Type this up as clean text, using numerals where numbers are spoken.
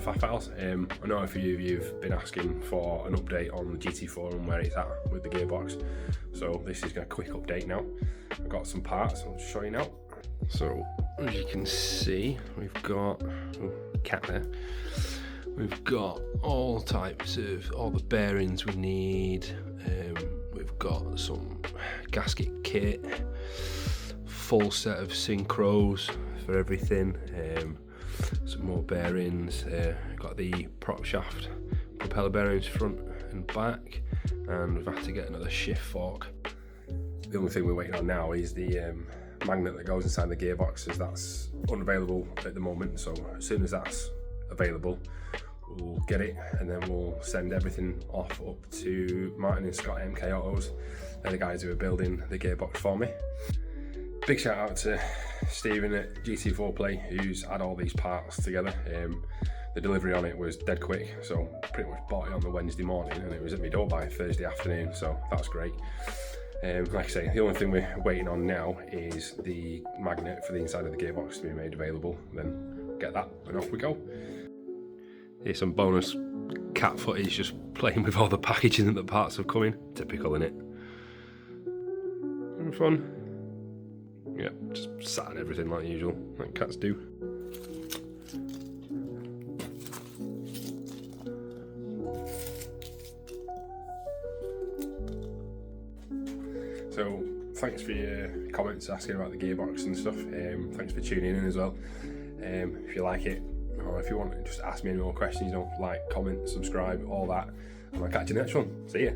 FAT files. I know a few of you have been asking for an update on the GT4 and where it's at with the gearbox, so this is a quick update now. I've got some parts, I'll show you now. So as you can see, we've got cat there. We've got all types of all the bearings we need. We've got some gasket kit, full set of synchros for everything. Some more bearings. Got the prop shaft propeller bearings front and back, and we've had to get another shift fork. The only thing we're waiting on now is the magnet that goes inside the gearbox, as that's unavailable at the moment. So as soon as that's available, we'll get it, and then we'll send everything off up to Martin and Scott MK Autos. They're the guys who are building the gearbox for me. Big shout out to Stephen at GT4 Play, who's had all these parts together. The delivery on it was dead quick, so pretty much bought it on the Wednesday morning and it was at my door by Thursday afternoon, so that's great. Like I say, the only thing we're waiting on now is the magnet for the inside of the gearbox to be made available. Then get that and off we go. Here's some bonus cat footage, just playing with all the packaging that the parts have come in. Typical, innit? Having fun? Yeah, just sat on everything like usual, like cats do. So, thanks for your comments asking about the gearbox and stuff. Thanks for tuning in as well. If you like it, or if you want to just ask me any more questions, like, comment, subscribe, all that. And I'll catch you in the next one. See ya.